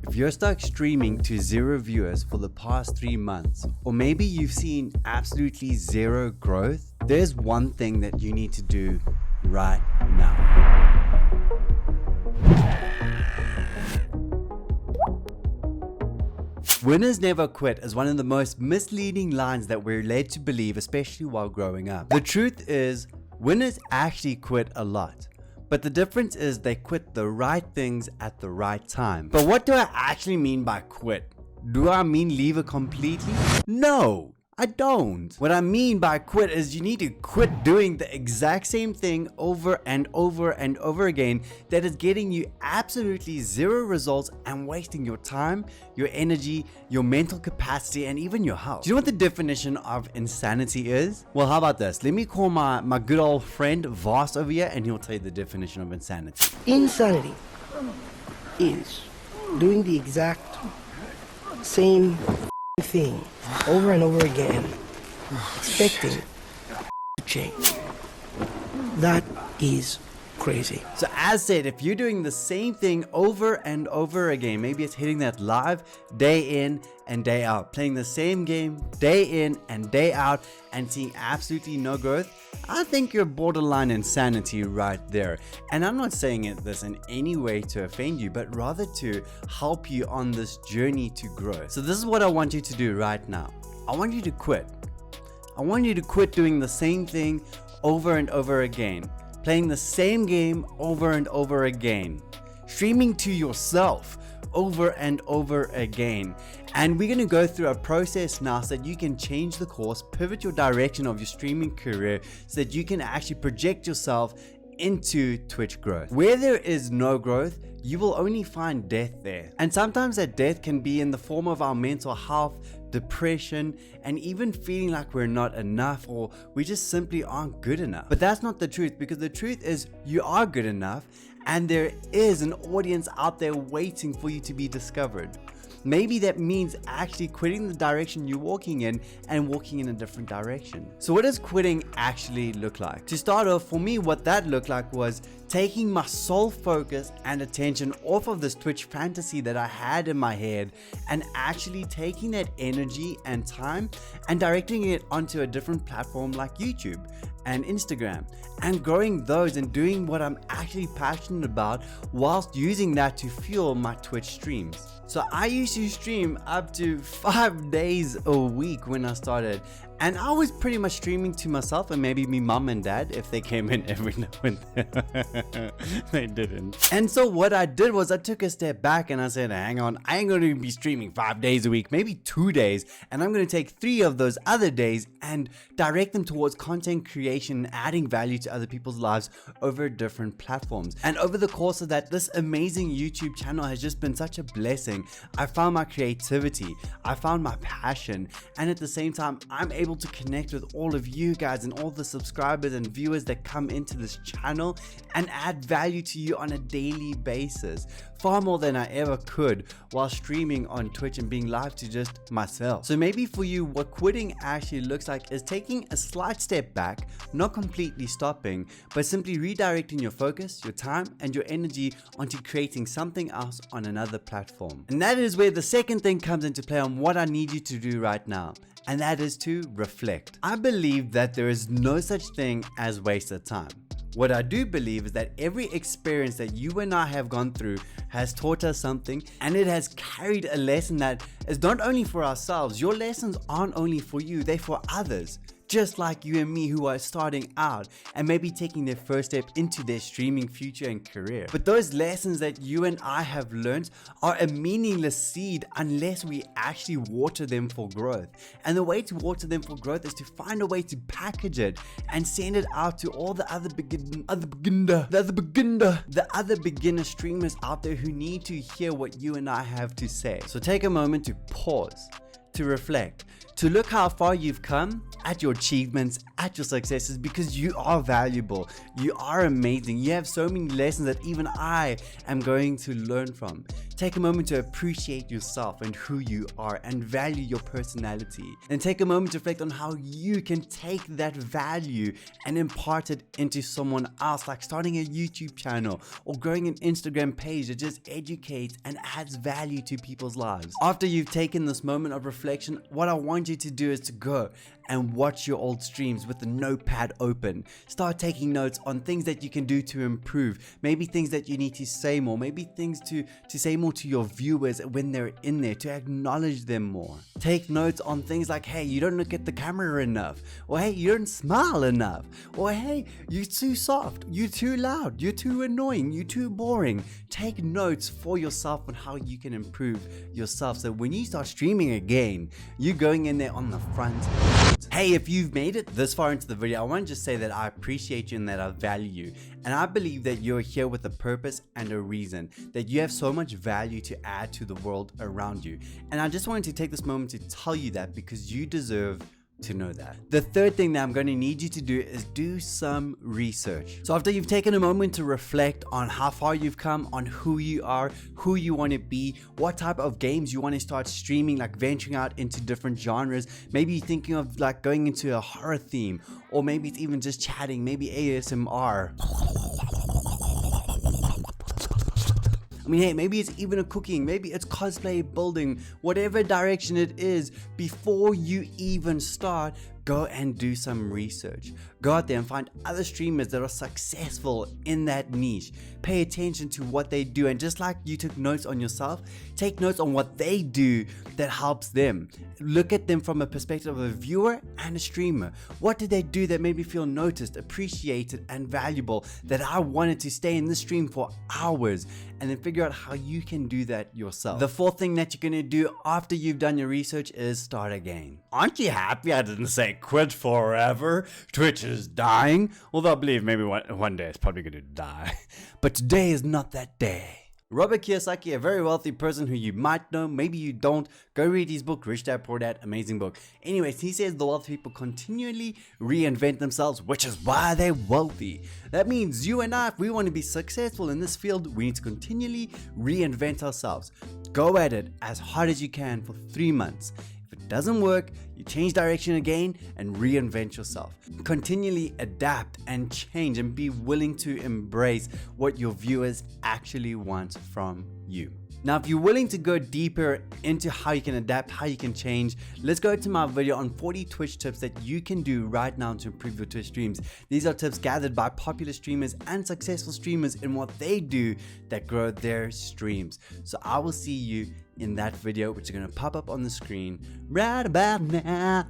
If you're stuck streaming to 0 viewers for the past 3 months, or maybe you've seen absolutely 0 growth, there's one thing that you need to do right now. Winners never quit is one of the most misleading lines that we're led to believe, especially while growing up. The truth is, winners actually quit a lot. But the difference is they quit the right things at the right time. But what do I actually mean by quit? Do I mean leave it completely? No, I don't. What I mean by quit is you need to quit doing the exact same thing over and over and over again that is getting you absolutely 0 results and wasting your time, your energy, your mental capacity, and even your health. Do you know what the definition of insanity is? Well, how about this? Let me call my good old friend Vaas over here and he'll tell you the definition of insanity. Insanity is doing the exact same thing over and over again, expecting to change. That is crazy. So as said, if you're doing the same thing over and over again, maybe it's hitting that live day in and day out, playing the same game day in and day out and seeing absolutely no growth, I think you're borderline insanity right there. And I'm not saying this in any way to offend you, but rather to help you on this journey to grow. So this is what I want you to do right now. I want you to quit. I want you to quit doing the same thing over and over again, playing the same game over and over again, streaming to yourself over and over again. And we're going to go through a process now so that you can change the course, pivot your direction of your streaming career so that you can actually project yourself into Twitch growth. Where there is no growth, you will only find death there. And sometimes that death can be in the form of our mental health, depression, and even feeling like we're not enough or we just simply aren't good enough. But that's not the truth, because the truth is you are good enough and there is an audience out there waiting for you to be discovered. Maybe that means actually quitting the direction you're walking in and walking in a different direction. So what does quitting actually look like? To start off, for me, what that looked like was taking my sole focus and attention off of this Twitch fantasy that I had in my head and actually taking that energy and time and directing it onto a different platform like YouTube and Instagram and growing those and doing what I'm actually passionate about whilst using that to fuel my Twitch streams. So I used to stream up to 5 days a week when I started, and I was pretty much streaming to myself and maybe me mom and dad if they came in every now and then. They didn't. And so what I did was I took a step back and I said, hang on, I ain't going to be streaming 5 days a week, maybe 2 days, and I'm going to take 3 of those other days and direct them towards content creation and adding value to other people's lives over different platforms. And over the course of that, this amazing YouTube channel has just been such a blessing. I found my creativity, I found my passion, and at the same time I'm able to connect with all of you guys and all the subscribers and viewers that come into this channel and add value to you on a daily basis, far more than I ever could while streaming on Twitch and being live to just myself. So maybe for you, what quitting actually looks like is taking a slight step back, not completely stopping, but simply redirecting your focus, your time, and your energy onto creating something else on another platform. And that is where the second thing comes into play on what I need you to do right now, and that is to reflect. I believe that there is no such thing as wasted time. What I do believe is that every experience that you and I have gone through has taught us something, and it has carried a lesson that is not only for ourselves. Your lessons aren't only for you, they're for others. Just like you and me who are starting out and maybe taking their first step into their streaming future and career. But those lessons that you and I have learned are a meaningless seed unless we actually water them for growth. And the way to water them for growth is to find a way to package it and send it out to all the other beginner streamers out there who need to hear what you and I have to say. So take a moment to pause, to reflect, to look how far you've come, at your achievements, at your successes, because you are valuable, you are amazing, you have so many lessons that even I am going to learn from. Take a moment to appreciate yourself and who you are and value your personality. And take a moment to reflect on how you can take that value and impart it into someone else, like starting a YouTube channel or growing an Instagram page that just educates and adds value to people's lives. After you've taken this moment of reflection, what I want you to do is to go and watch your old streams with the notepad open. Start taking notes on things that you can do to improve, maybe things that you need to say more, maybe things to say more to your viewers when they're in there, to acknowledge them more. Take notes on things like, hey, you don't look at the camera enough, or hey, you don't smile enough, or hey, you're too soft, you're too loud, you're too annoying, you're too boring. Take notes for yourself on how you can improve yourself, so when you start streaming again, you're going in there on the front. Hey, if you've made it this far into the video, I want to just say that I appreciate you and that I value you. And I believe that you're here with a purpose and a reason, that you have so much value to add to the world around you. And I just wanted to take this moment to tell you that, because you deserve to know that. The third thing that I'm going to need you to do is do some research. So after you've taken a moment to reflect on how far you've come, on who you are, who you want to be, what type of games you want to start streaming, like venturing out into different genres, maybe you're thinking of like going into a horror theme, or maybe it's even just chatting, maybe ASMR. I mean, hey, maybe it's even a cooking, maybe it's cosplay, building, whatever direction it is. Before you even start, go and do some research. Go out there and find other streamers that are successful in that niche. Pay attention to what they do, and just like you took notes on yourself, take notes on what they do that helps them. Look at them from a perspective of a viewer and a streamer. What did they do that made me feel noticed, appreciated, and valuable, that I wanted to stay in this stream for hours? And then figure out how you can do that yourself. The fourth thing that you're gonna do after you've done your research is start again. Aren't you happy I didn't say quit forever? Twitch is dying. Although I believe maybe one day it's probably gonna die. But today is not that day. Robert Kiyosaki, a very wealthy person who you might know, maybe you don't, go read his book, Rich Dad Poor Dad, amazing book. Anyways, he says the wealthy people continually reinvent themselves, which is why they're wealthy. That means you and I, if we want to be successful in this field, we need to continually reinvent ourselves. Go at it as hard as you can for 3 months. If it doesn't work, you change direction again and reinvent yourself. Continually adapt and change, and be willing to embrace what your viewers actually want from you. Now, if you're willing to go deeper into how you can adapt, how you can change, let's go to my video on 40 Twitch tips that you can do right now to improve your Twitch streams. These are tips gathered by popular streamers and successful streamers in what they do that grow their streams. So I will see you in that video, which is going to pop up on the screen right about now.